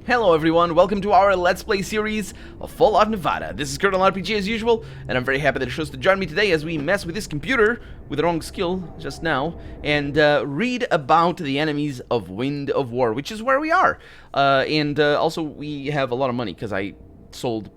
Hello everyone, welcome to our Let's Play series of Fallout Nevada. This is Colonel RPG as usual, and I'm very happy that you chose to join me today as we mess with this computer with the wrong skill just now, and read about the enemies of Wind of War, which is where we are. Also we have a lot of money because I sold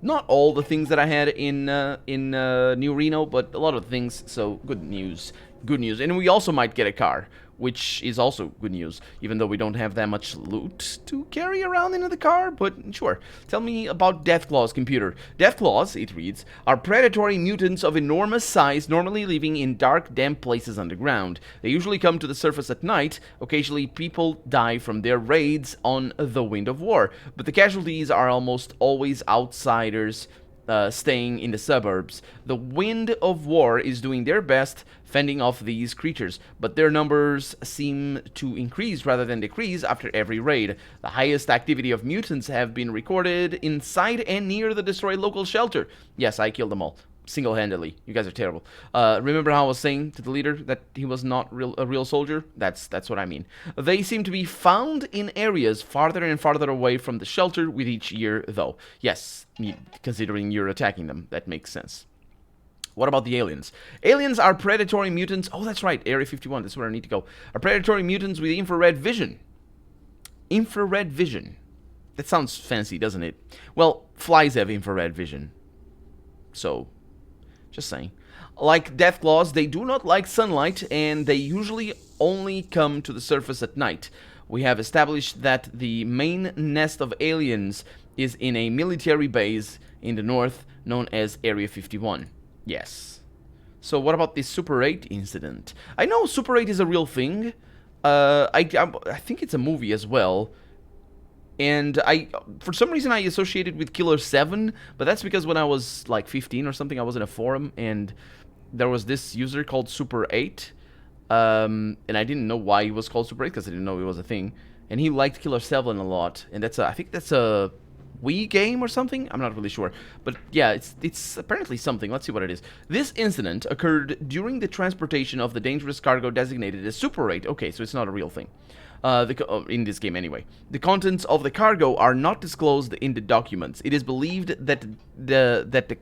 not all the things that I had in New Reno, but a lot of things, so good news. Good news. And we also might get a car, which is also good news, even though we don't have that much loot to carry around in the car, but sure. Tell me about Deathclaws computer. Deathclaws, it reads, are predatory mutants of enormous size, normally living in dark, damp places underground. They usually come to the surface at night. Occasionally, people die from their raids on the Wind of War, but the casualties are almost always outsiders staying in the suburbs. The Wind of War is doing their best fending off these creatures, but their numbers seem to increase rather than decrease after every raid. The highest activity of mutants have been recorded inside and near the destroyed local shelter. Yes, I killed them all. Single-handedly. You guys are terrible. Remember how I was saying to the leader that he was not a real soldier? That's what I mean. They seem to be found in areas farther and farther away from the shelter with each year, though. Yes, considering you're attacking them, that makes sense. What about the aliens? Aliens are predatory mutants. Oh, that's right. Area 51, that's where I need to go. Are predatory mutants with infrared vision. Infrared vision. That sounds fancy, doesn't it? Well, flies have infrared vision. So, just saying. Like Deathclaws, they do not like sunlight, and they usually only come to the surface at night. We have established that the main nest of aliens is in a military base in the north, known as Area 51. Yes. So what about this Super 8 incident? I know Super 8 is a real thing. I think it's a movie as well. And for some reason I associated with Killer 7, but that's because when I was like 15 or something, I was in a forum and there was this user called Super 8. And I didn't know why he was called Super 8 because I didn't know it was a thing. And he liked Killer 7 a lot. And I think that's a Wii game or something? I'm not really sure. But yeah, it's apparently something. Let's see what it is. This incident occurred during the transportation of the dangerous cargo designated as Super 8. Okay, so it's not a real thing. In this game anyway. The contents of the cargo are not disclosed in the documents. It is believed that the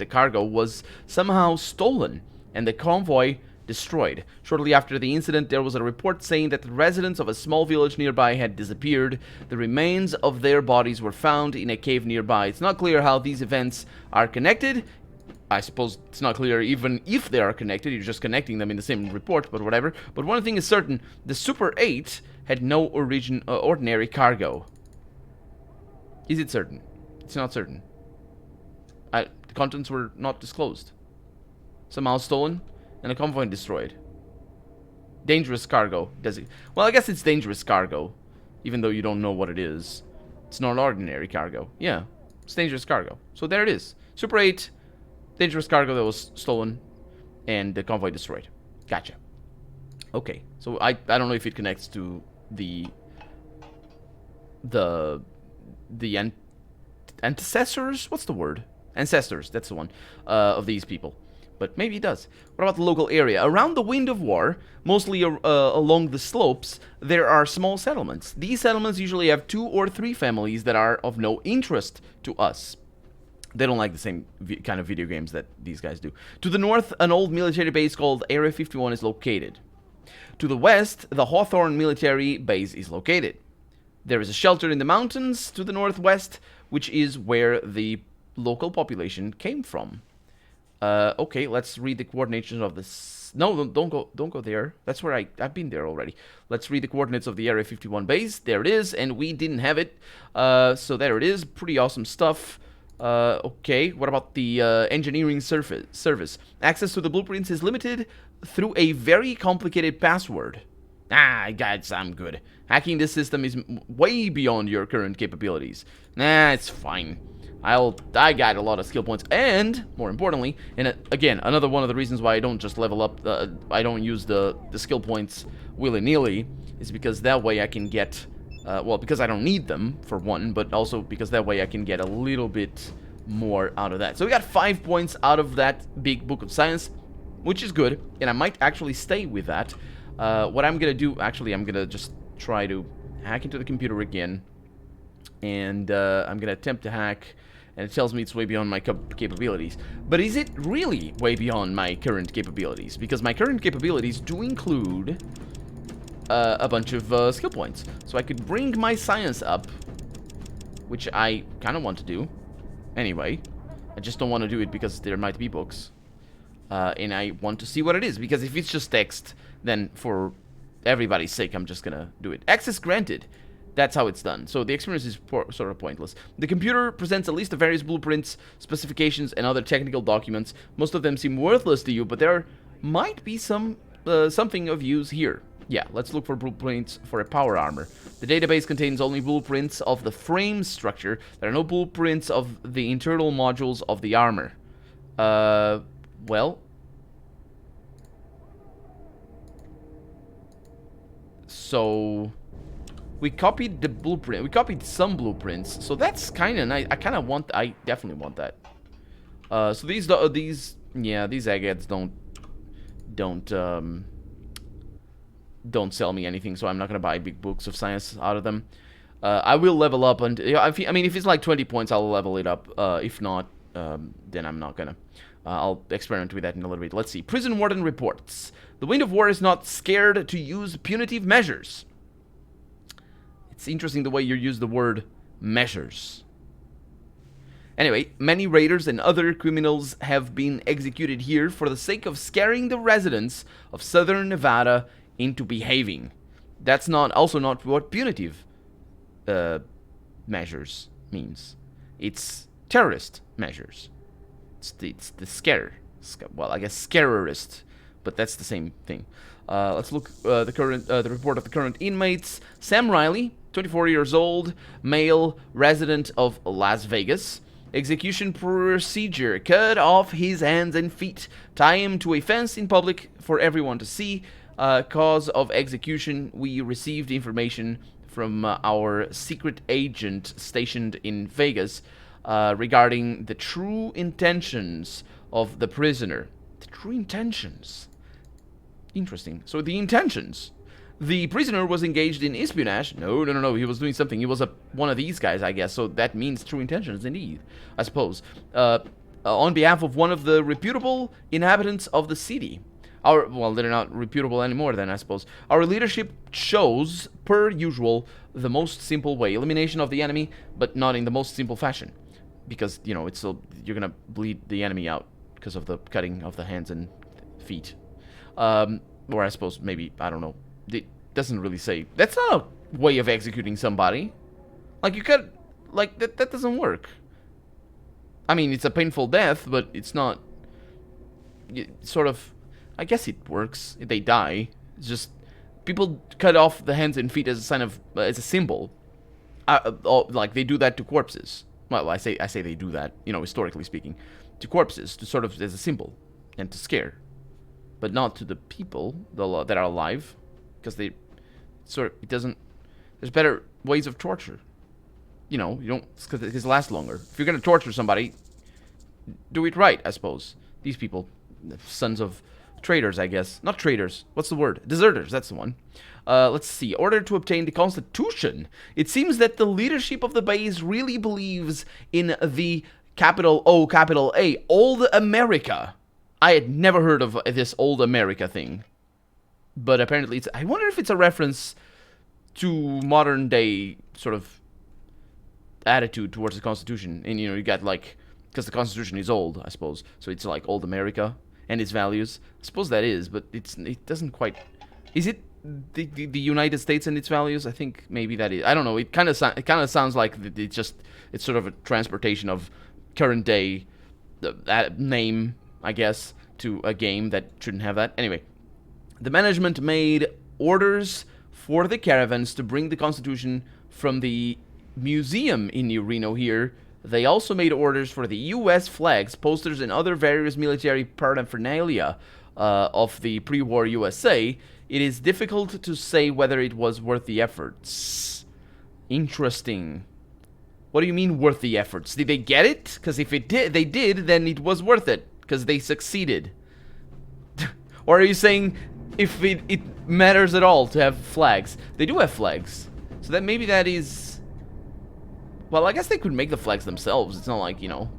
cargo was somehow stolen and the convoy destroyed. Shortly after the incident, there was a report saying that the residents of a small village nearby had disappeared. The remains of their bodies were found in a cave nearby. It's not clear how these events are connected. I suppose it's not clear even if they are connected. You're just connecting them in the same report, but whatever. But one thing is certain, the Super 8 had no ordinary cargo. Is it certain? It's not certain. The contents were not disclosed. Somehow stolen and a convoy destroyed. Dangerous cargo. Well, I guess it's dangerous cargo, even though you don't know what it is. It's not ordinary cargo. Yeah, it's dangerous cargo. So there it is. Super 8... dangerous cargo that was stolen and the convoy destroyed. Gotcha. Okay, so I don't know if it connects to the ancestors. What's the word? Ancestors. That's the one of these people. But maybe it does. What about the local area? Around the Wind of War, mostly along the slopes, there are small settlements. These settlements usually have 2 or 3 families that are of no interest to us. They don't like the same kind of video games that these guys do. To the north, an old military base called Area 51 is located. To the west, the Hawthorne military base is located. There is a shelter in the mountains to the northwest, which is where the local population came from. Okay, let's read the coordinates of this. No, don't go there. That's where I've been there already. Let's read the coordinates of the Area 51 base. There it is, and we didn't have it. So there it is. Pretty awesome stuff. Okay, what about the engineering service? Access to the blueprints is limited through a very complicated password. Guys, I'm good. Hacking this system is way beyond your current capabilities. Nah, it's fine. I got a lot of skill points, and more importantly, and again, another one of the reasons why I don't just level up, I don't use the skill points willy-nilly, is because that way I can get, well, because I don't need them, for one, but also because that way I can get a little bit more out of that. So we got 5 points out of that big book of science, which is good, and I might actually stay with that. What I'm gonna do, actually, I'm gonna just try to hack into the computer again. And I'm gonna attempt to hack, and it tells me it's way beyond my capabilities. But is it really way beyond my current capabilities? Because my current capabilities do include a bunch of skill points. So I could bring my science up, which I kind of want to do. Anyway, I just don't want to do it because there might be books. And I want to see what it is, because if it's just text, then for everybody's sake, I'm just gonna do it. Access granted. That's how it's done. So the experience is sort of pointless. The computer presents a list of various blueprints, specifications, and other technical documents. Most of them seem worthless to you, but there might be some something of use here. Yeah, let's look for blueprints for a power armor. The database contains only blueprints of the frame structure. There are no blueprints of the internal modules of the armor. Well... So... We copied the blueprint. We copied some blueprints. So that's kind of nice. I kind of want... I definitely want that. So these... Yeah, these agates don't sell me anything, so I'm not gonna buy big books of science out of them. I will level up, and I mean, if it's like 20 points, I'll level it up. If not, then I'm not gonna. I'll experiment with that in a little bit. Let's see. Prison warden reports: the Wind of War is not scared to use punitive measures. It's interesting the way you use the word measures. Anyway, many raiders and other criminals have been executed here for the sake of scaring the residents of southern Nevada into behaving. That's also not what punitive measures means. It's terrorist measures. It's the scare. Well, I guess scarerist, but that's the same thing. Let's look the report of the current inmates. Sam Riley, 24 years old, male, resident of Las Vegas. Execution procedure: cut off his hands and feet, tie him to a fence in public for everyone to see. Cause of execution: we received information from our secret agent stationed in Vegas regarding the true intentions of the prisoner. The true intentions. Interesting. So the intentions. The prisoner was engaged in espionage. No. He was doing something. He was one of these guys, I guess. So that means true intentions, indeed, I suppose. On behalf of one of the reputable inhabitants of the city. Well, they're not reputable anymore then, I suppose. Our leadership chose, per usual, the most simple way. Elimination of the enemy, but not in the most simple fashion. Because, you know, you're gonna bleed the enemy out because of the cutting of the hands and feet. Or I suppose, maybe, I don't know. It doesn't really say. That's not a way of executing somebody. Like, you cut... Like, that doesn't work. I mean, it's a painful death, but it's not... sort of... I guess it works. They die. It's just people cut off the hands and feet as a sign of, as a symbol. Like they do that to corpses. Well, I say they do that, you know, historically speaking, to corpses, to sort of as a symbol and to scare, but not to the people that are alive, because it doesn't. There's better ways of torture. You know, you don't, because it lasts longer. If you're gonna torture somebody, do it right, I suppose. These people, sons of traitors, I guess. Not traitors. What's the word? Deserters. That's the one. Let's see. Order to obtain the Constitution. It seems that the leadership of the base really believes in the capital O, capital A, Old America. I had never heard of this Old America thing. But apparently it's... I wonder if it's a reference to modern day sort of attitude towards the Constitution. And, you know, you got like... Because the Constitution is old, I suppose. So it's like Old America and its values. I suppose that is, but it doesn't quite... Is it the United States and its values? I think maybe that is. I don't know. It kind of sounds like it's sort of a transportation of current day name, I guess, to a game that shouldn't have that. Anyway, the management made orders for the caravans to bring the Constitution from the museum in New Reno here. They also made orders for the U.S. flags, posters, and other various military paraphernalia of the pre-war USA. It is difficult to say whether it was worth the efforts. Interesting. What do you mean worth the efforts? Did they get it? Because if they did, then it was worth it, because they succeeded. Or are you saying if it matters at all to have flags? They do have flags. So that maybe that is... Well, I guess they could make the flags themselves. It's not like, you know,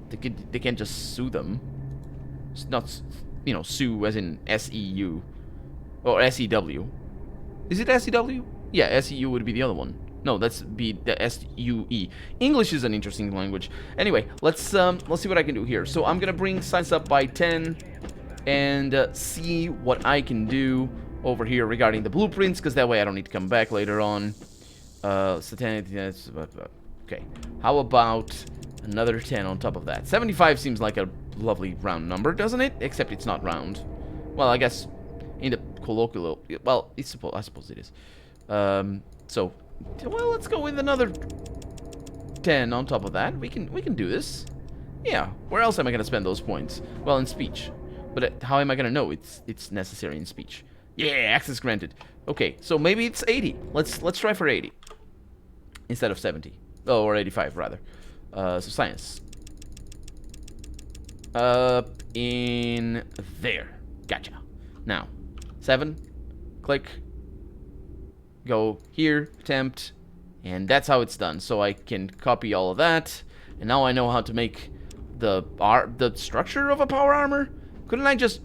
they can't just sue them. It's not, you know, sue as in S-E-U. Or S-E-W. Is it S-E-W? Yeah, S-E-U would be the other one. No, that's be the S-U-E. English is an interesting language. Anyway, let's see what I can do here. So I'm gonna bring science up by 10 and see what I can do over here regarding the blueprints, because that way I don't need to come back later on. Okay. How about another 10 on top of that? 75 seems like a lovely round number, doesn't it? Except it's not round. Well, I guess in the colloquial, well, I suppose it is. So, well, let's go with another 10 on top of that. We can do this. Yeah. Where else am I gonna spend those points? Well, in speech. But how am I gonna know it's necessary in speech? Yeah, access granted. Okay, so maybe it's 80. Let's try for 80 instead of 70. Oh, or 85 rather. So science. Up in there. Gotcha. Now, 7. Click. Go here, attempt, and that's how it's done. So I can copy all of that, and now I know how to make the structure of a power armor. Couldn't I just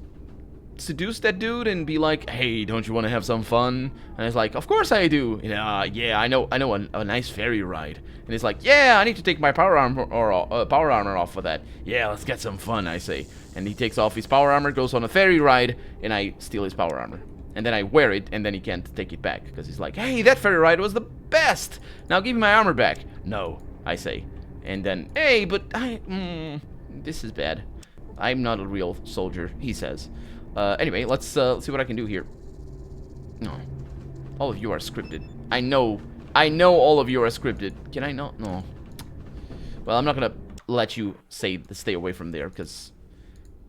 seduce that dude and be like, "Hey, don't you want to have some fun?" And it's like, "Of course I do." Yeah, I know a nice ferry ride. And it's like, "Yeah, I need to take my power armor off for that." "Yeah, let's get some fun," I say. And he takes off his power armor, goes on a ferry ride, and I steal his power armor. And then I wear it, and then he can't take it back, because he's like, "Hey, that ferry ride was the best! Now give me my armor back." "No," I say. And then, "Hey, but this is bad. I'm not a real soldier," he says. Anyway, let's see what I can do here. No. All of you are scripted. I know all of you are scripted. Can I not? No. Well, I'm not gonna let you stay away from there, because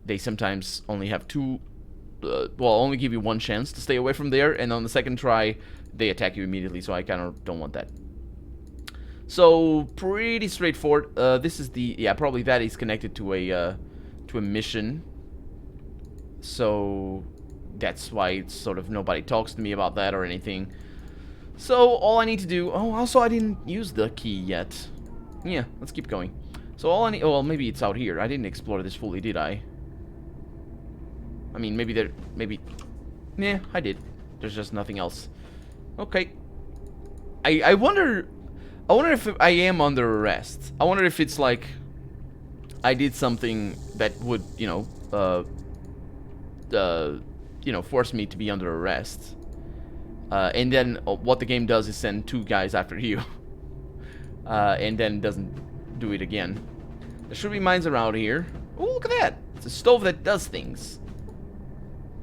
they sometimes only have only give you one chance to stay away from there, and on the second try, they attack you immediately, so I kind of don't want that. So, pretty straightforward. This is yeah, probably that is connected to a mission. So, that's why it's sort of nobody talks to me about that or anything. So, all I need to do... Oh, also, I didn't use the key yet. Yeah, let's keep going. So, all I need... Well, maybe it's out here. I didn't explore this fully, did I? I mean, maybe... Nah, I did. There's just nothing else. Okay. I wonder if I am under arrest. I wonder if it's like... I did something that would, you know, force me to be under arrest. And then what the game does is send 2 guys after you. And then doesn't do it again. There should be mines around here. Oh, look at that. It's a stove that does things.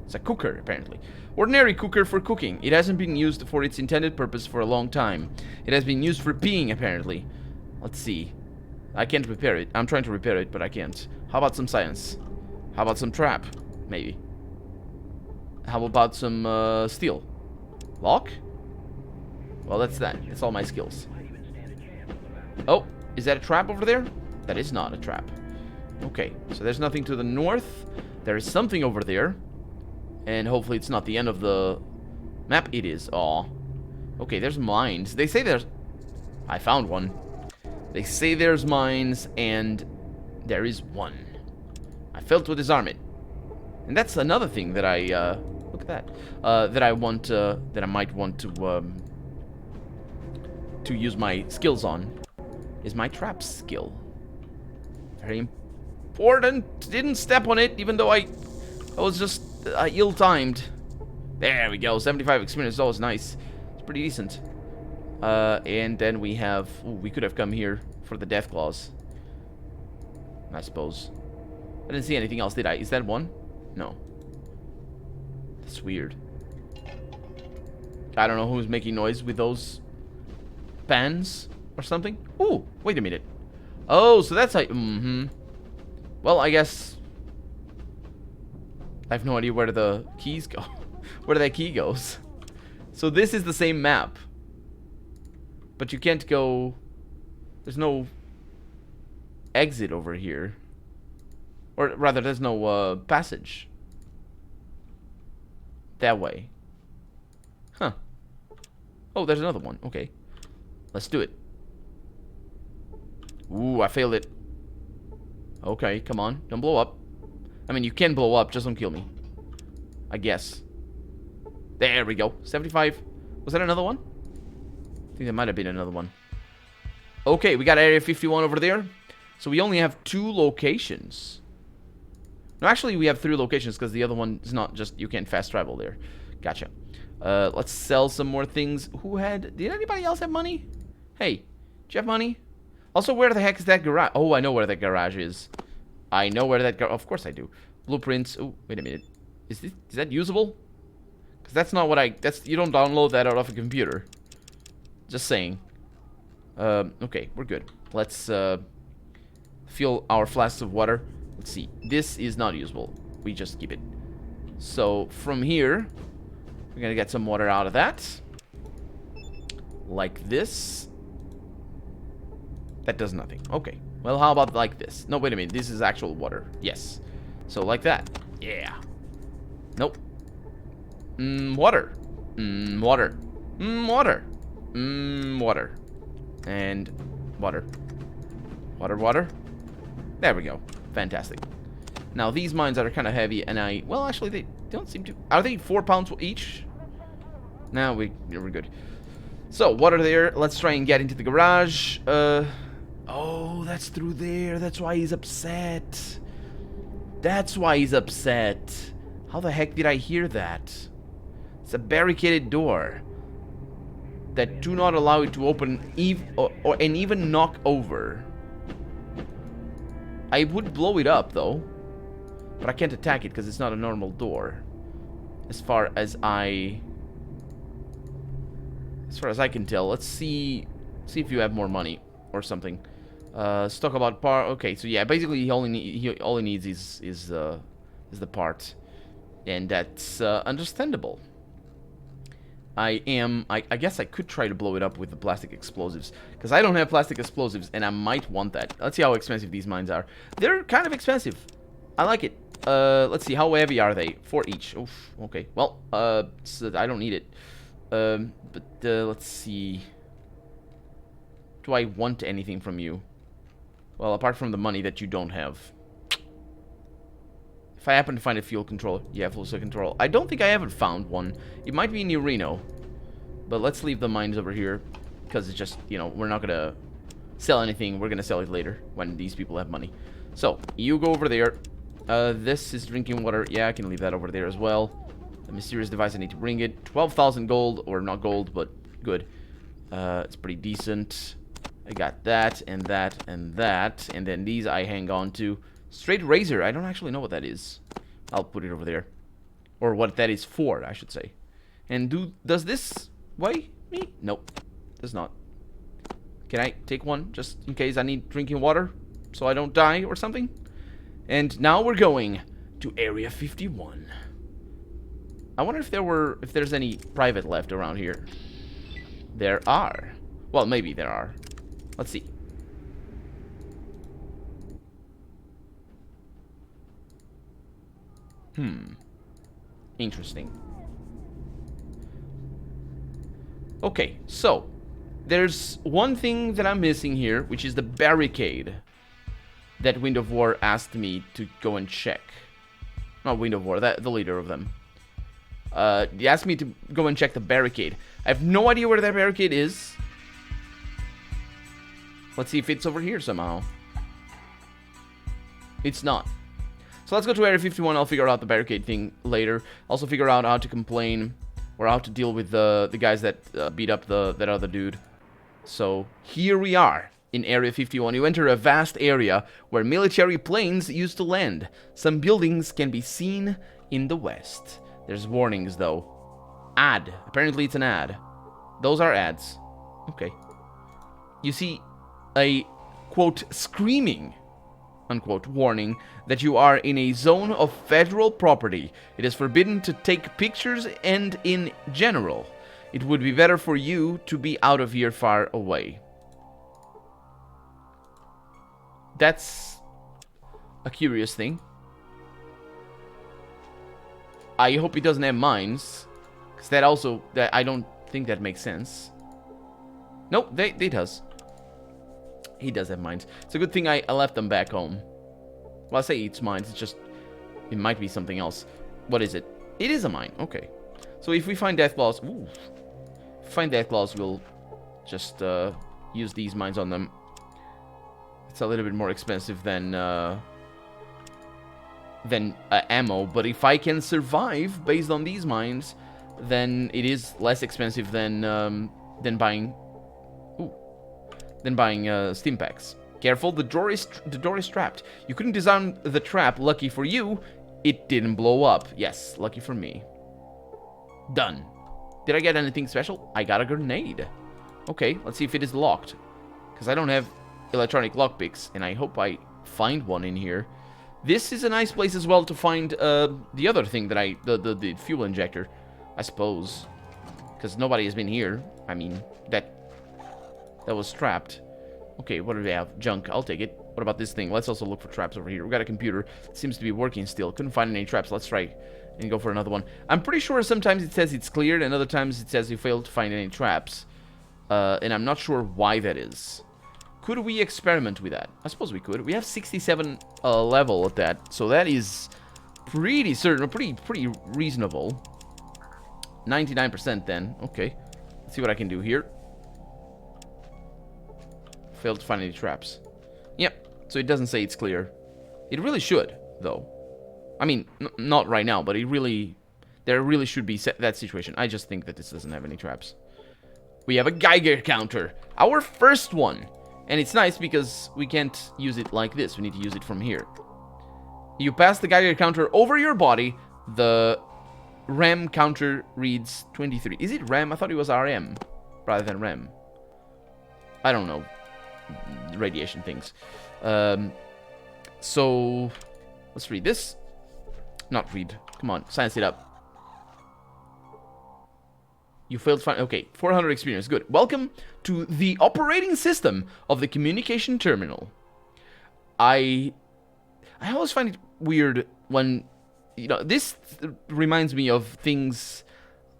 It's a cooker, apparently. Ordinary cooker for cooking. It hasn't been used for its intended purpose for a long time. It has been used for peeing, apparently. Let's see. I can't repair it. I'm trying to repair it, but I can't. How about some science? How about some trap? Maybe. How about some steel? Lock? Well, that's that. That's all my skills. Oh, is that a trap over there? That is not a trap. Okay, so there's nothing to the north. There is something over there. And hopefully it's not the end of the map. It is. Aw. Okay, there's mines. They say there's... I found one. They say there's mines, and there is one. I failed to disarm it. And that's another thing that I, look at that. That I might want to use my skills on. Is my trap skill. Very important. Didn't step on it, even though I was just ill-timed. There we go. 75 experience is always nice. It's pretty decent. And then we have... Ooh, we could have come here for the Deathclaws. I suppose. I didn't see anything else, did I? Is that one? No. That's weird. I don't know who's making noise with those pans or something. Ooh, wait a minute. Oh, so that's how... Well, I guess... I have no idea where the keys go. Where that key goes. So this is the same map. But you can't go... There's no exit over here. Or rather, there's no passage. That way. Huh. Oh, there's another one. Okay. Let's do it. Ooh, I failed it. Okay, come on. Don't blow up. I mean, you can blow up, just don't kill me. I guess. There we go. 75. Was that another one? I think that might have been another one. Okay, we got Area 51 over there. So we only have 2 locations. No, actually, we have 3 locations because the other one is not just... You can't fast travel there. Gotcha. Let's sell some more things. Who had... Did anybody else have money? Hey, do you have money? Also, where the heck is that garage? Oh, I know where that garage is. I know where that... Of course I do. Blueprints. Oh, wait a minute. Is that usable? Because that's not what I... You don't download that out of a computer. Just saying. Okay, we're good. Let's fill our flasks of water. Let's see. This is not usable. We just keep it. So, from here, we're going to get some water out of that. Like this. That does nothing. Okay. Well, how about like this? No, wait a minute. This is actual water. Yes. So, like that. Yeah. Nope. Water. Water. Water. Water. And water. Water, water. There we go. Fantastic. Now, these mines are kind of heavy, and well, actually, they don't seem to... Are they 4 pounds each? Now we're good. So, water there. Let's try and get into the garage. Oh, that's through there. That's why he's upset. That's why he's upset. How the heck did I hear that? It's a barricaded door that do not allow it to open and even knock over. I would blow it up though, but I can't attack it because it's not a normal door. As far as I can tell. Let's see if you have more money or something. Let's talk about part. Okay, so yeah, basically all he needs is the part, and that's understandable. I guess I could try to blow it up with the plastic explosives, because I don't have plastic explosives, and I might want that. Let's see how expensive these mines are. They're kind of expensive. I like it. Let's see, how heavy are they? 4 each. Oof, okay. Well, so I don't need it. But let's see. Do I want anything from you? Well, apart from the money that you don't have. If I happen to find a fuel controller. Yeah, fuel cell control. I don't think I ever found one. It might be in Reno. But let's leave the mines over here. Because it's just, you know, we're not going to sell anything. We're going to sell it later when these people have money. So, you go over there. This is drinking water. Yeah, I can leave that over there as well. A mysterious device, I need to bring it. 12,000 gold. Or not gold, but good. It's pretty decent. I got that, and that, and that. And then these I hang on to. Straight razor. I don't actually know what that is. I'll put it over there. Or what that is for, I should say. And does this weigh me? Nope. Does not. Can I take one just in case I need drinking water so I don't die or something? And now we're going to Area 51. I wonder if there's any private left around here. There are. Well, maybe there are. Let's see. Interesting. Okay, so there's one thing that I'm missing here, which is the barricade that Wind of War asked me to go and check. Not Wind of War, the leader of them. He asked me to go and check the barricade. I have no idea where that barricade is. Let's see if it's over here somehow. It's not. So let's go to Area 51. I'll figure out the barricade thing later. Also figure out how to complain or how to deal with the guys that beat up that other dude. So here we are in Area 51. You enter a vast area where military planes used to land. Some buildings can be seen in the west. There's warnings though. Ad. Apparently it's an ad. Those are ads. Okay. You see a, quote, screaming, unquote, warning that you are in a zone of federal property. It is forbidden to take pictures, and in general, it would be better for you to be out of here far away. That's a curious thing. I hope he doesn't have mines, because that I don't think that makes sense. Nope, they does. He does have mines. It's a good thing I left them back home. Well, I say it's mines. It's just... It might be something else. What is it? It is a mine. Okay. So if we find Deathclaws... Ooh. If we find Deathclaws, we'll just use these mines on them. It's a little bit more expensive than ammo. But if I can survive based on these mines, then it is less expensive than buying... Ooh. Than buying stim packs. Careful, the door is trapped. You couldn't disarm the trap. Lucky for you, it didn't blow up. Yes, lucky for me. Done. Did I get anything special? I got a grenade. Okay, let's see if it is locked. Because I don't have electronic lockpicks, and I hope I find one in here. This is a nice place as well to find the other thing that the fuel injector, I suppose. Because nobody has been here. I mean, that was trapped. Okay, what do we have? Junk. I'll take it. What about this thing? Let's also look for traps over here. We got a computer. It seems to be working still. Couldn't find any traps. Let's try and go for another one. I'm pretty sure sometimes it says it's cleared, and other times it says you failed to find any traps. And I'm not sure why that is. Could we experiment with that? I suppose we could. We have 67 level at that, so that is pretty certain, pretty reasonable. 99% then. Okay. Let's see what I can do here. Failed to find any traps. Yep, so it doesn't say it's clear. It really should, though. I mean, not right now, but there really should be that situation. I just think that this doesn't have any traps. We have a Geiger counter. Our first one. And it's nice because we can't use it like this. We need to use it from here. You pass the Geiger counter over your body. The RAM counter reads 23. Is it RAM? I thought it was RM rather than RAM. I don't know. Radiation things. So let's read this. Not read. Come on, science it up. You failed to find... Okay, 400 experience. Good. Welcome to the operating system of the communication terminal. I always find it weird when... You know, this reminds me of things...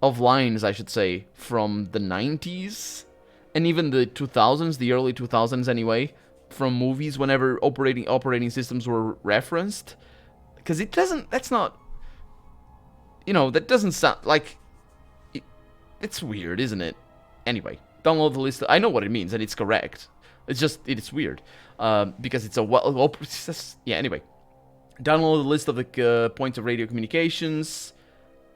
Of lines, I should say, from the 90s. And even the 2000s, the early 2000s anyway, from movies whenever operating systems were referenced. Because it doesn't, that's not, you know, that doesn't sound like, it's weird, isn't it? Anyway, download the list. I know what it means, and it's correct. It's just, it's weird. Because it's a, yeah, anyway. Download the list of the points of radio communications.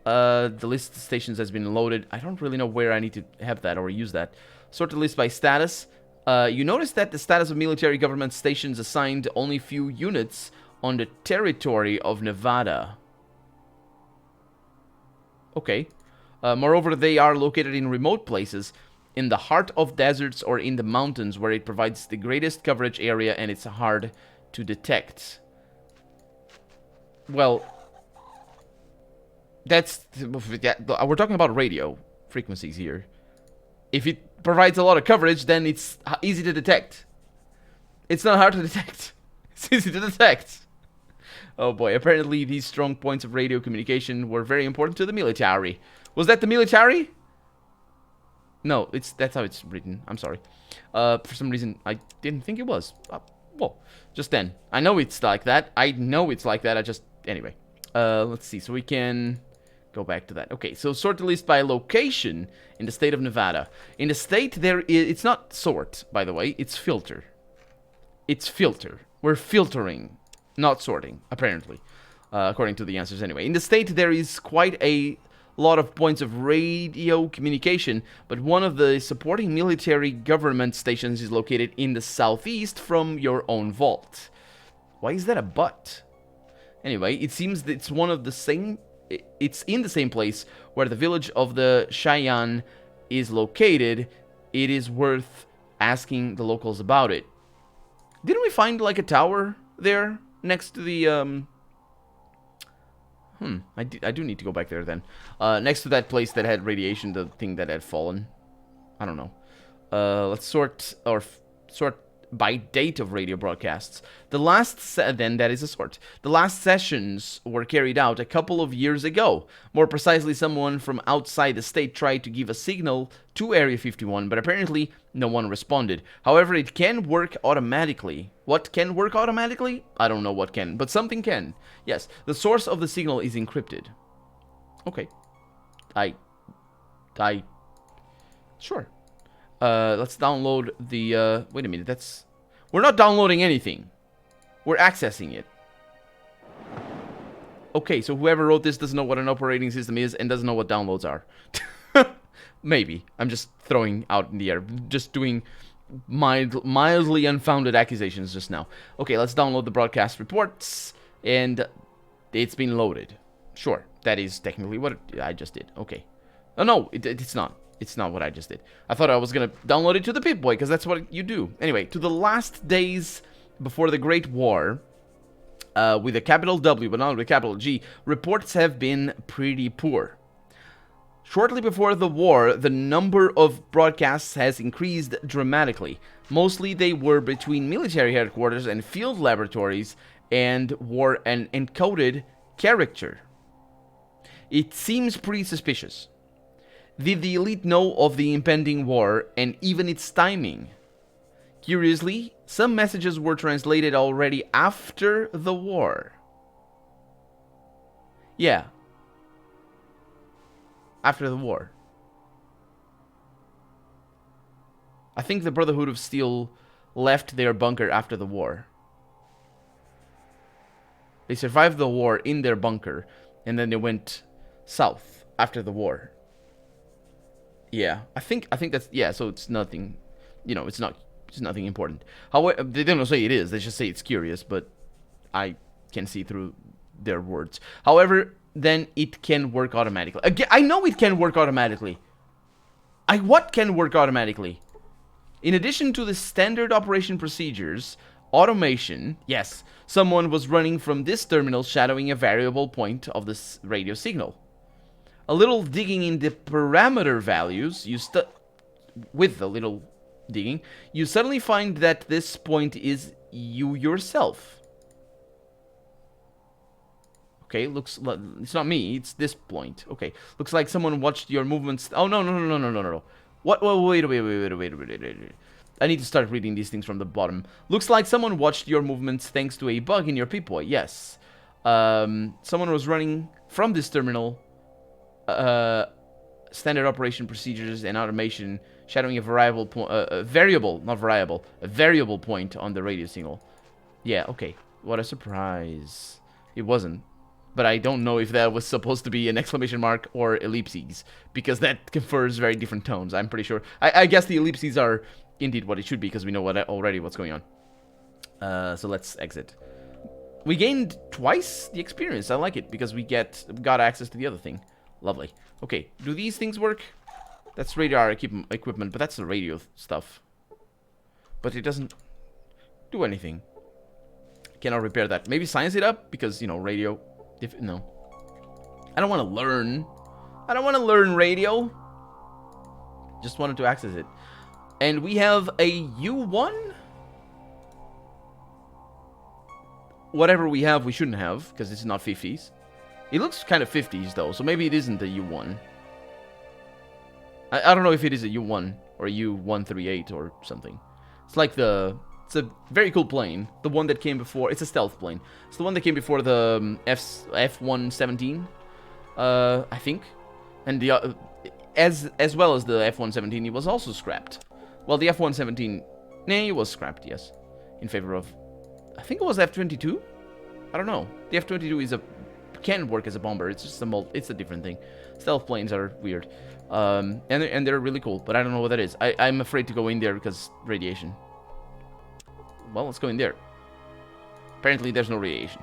The list of stations has been loaded. I don't really know where I need to have that or use that. Sort the list by status. You notice that the status of military government stations assigned only few units on the territory of Nevada. Okay. Moreover, they are located in remote places, in the heart of deserts or in the mountains, where it provides the greatest coverage area and it's hard to detect. Well, that's... Yeah, we're talking about radio frequencies here. If it provides a lot of coverage, then it's easy to detect. It's not hard to detect. It's easy to detect. Oh boy, apparently these strong points of radio communication were very important to the military. Was that the military? No, that's how it's written. I'm sorry. For some reason, I didn't think it was. Well, just then. I know it's like that. I know it's like that. Anyway. Let's see. So we can... Go back to that. Okay, so sort the list by location in the state of Nevada. In the state, it's not sort, by the way. It's filter. It's filter. We're filtering, not sorting, apparently. According to the answers anyway. In the state, there is quite a lot of points of radio communication, but one of the supporting military government stations is located in the southeast from your own vault. Why is that a but? Anyway, it seems that it's one of the same... It's in the same place where the village of the Cheyenne is located. It is worth asking the locals about it. Didn't we find like a tower there next to the I do need to go back there then. Next to that place that had radiation, the thing that had fallen. I don't know. Let's sort by date of radio broadcasts. The last then that is a sort. The last sessions were carried out a couple of years ago. More precisely, someone from outside the state tried to give a signal to Area 51, but apparently no one responded. However, it can work automatically. What can work automatically? I don't know what can, but something can. Yes, the source of the signal is encrypted. Okay. Sure. Let's download the, wait a minute, we're not downloading anything. We're accessing it. Okay, so whoever wrote this doesn't know what an operating system is and doesn't know what downloads are. Maybe. I'm just throwing out in the air. Just doing mildly unfounded accusations just now. Okay, let's download the broadcast reports, and it's been loaded. Sure, that is technically what I just did. Okay. Oh, no, it's not. It's not what I just did. I thought I was going to download it to the Pip-Boy, because that's what you do. Anyway, to the last days before the Great War, with a capital W, but not with a capital G, reports have been pretty poor. Shortly before the war, the number of broadcasts has increased dramatically. Mostly they were between military headquarters and field laboratories, and were an encoded character. It seems pretty suspicious. Did the elite know of the impending war and even its timing? Curiously, some messages were translated already after the war. Yeah. After the war. I think the Brotherhood of Steel left their bunker after the war. They survived the war in their bunker, and then they went south after the war. Yeah, I think that's, yeah, so it's nothing, you know, it's nothing important. However, they don't say it is, they just say it's curious, but I can see through their words. However, then it can work automatically. Again, I know it can work automatically. What can work automatically? In addition to the standard operation procedures, automation, yes, someone was running from this terminal shadowing a variable point of this radio signal. A little digging in the parameter values, with the little digging, you suddenly find that this point is you yourself. Okay, it's not me, it's this point. Okay, looks like someone watched your movements. Oh, no. What? Wait. I need to start reading these things from the bottom. Looks like someone watched your movements thanks to a bug in your Pip-Boy. Yes. Someone was running from this terminal. Standard operation procedures and automation, shadowing a variable point on the radio signal. Yeah, okay. What a surprise. It wasn't. But I don't know if that was supposed to be an exclamation mark or ellipses, because that confers very different tones, I'm pretty sure. I guess the ellipses are indeed what it should be, because we know already what's going on. So let's exit. We gained twice the experience. I like it, because we got access to the other thing. Lovely. Okay, do these things work? That's radar equipment, but that's the radio stuff. But it doesn't do anything. Cannot repair that. Maybe science it up, because, you know, radio... no. I don't want to learn. I don't want to learn radio. Just wanted to access it. And we have a U1? Whatever we have, we shouldn't have, because it's not 50s. It looks kind of 50s, though, so maybe it isn't a U1. I don't know if it is a U1 or a U138 or something. It's like it's a very cool plane. The one that came before... It's a stealth plane. It's the one that came before the F-117, I think. And the as well as the F-117, it was also scrapped. Well, the F-117... Nah, it was scrapped, yes. In favor of... I think it was F-22? I don't know. The F-22 can work as a bomber. It's just it's a different thing. Stealth planes are weird, and they're really cool. But I don't know what that is. I'm afraid to go in there because radiation. Well, let's go in there. Apparently, there's no radiation.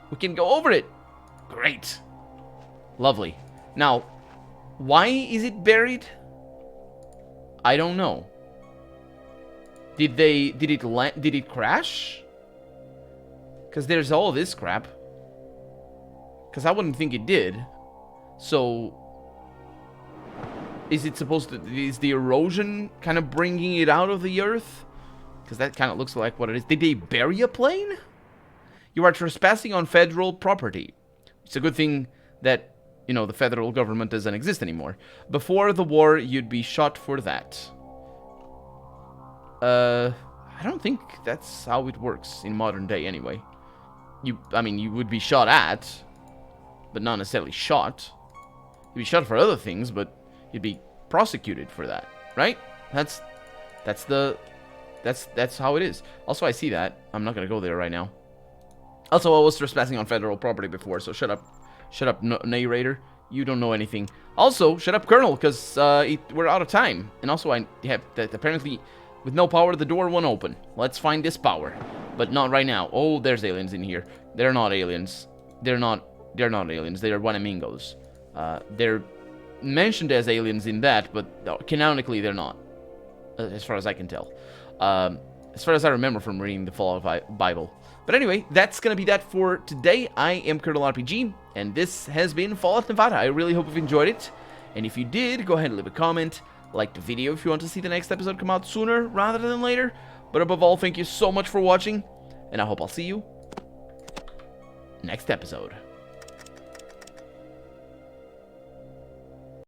We can go over it. Great, lovely. Now, why is it buried? I don't know. Did it crash? Because there's all this crap. Because I wouldn't think it did. So, is it supposed to... Is the erosion kind of bringing it out of the earth? Because that kind of looks like what it is. Did they bury a plane? You are trespassing on federal property. It's a good thing that, you know, the federal government doesn't exist anymore. Before the war, you'd be shot for that. I don't think that's how it works in modern day anyway. I mean, you would be shot at, but not necessarily shot. You'd be shot for other things, but you'd be prosecuted for that, right? That's how it is. Also, I see that. I'm not gonna go there right now. Also, I was trespassing on federal property before, so shut up, narrator. You don't know anything. Also, shut up, Colonel, because we're out of time. And also, I have that apparently, with no power, the door won't open. Let's find this power, but not right now. Oh, there's aliens in here. They're not aliens. They're not aliens. They are Wanamingos. They're mentioned as aliens in that, but canonically they're not, as far as I can tell. As far as I remember from reading the Fallout Bible. But anyway, that's going to be that for today. I am Colonel RPG, and this has been Fallout Nevada. I really hope you've enjoyed it. And if you did, go ahead and leave a comment. Like the video if you want to see the next episode come out sooner rather than later. But above all, thank you so much for watching, and I hope I'll see you next episode.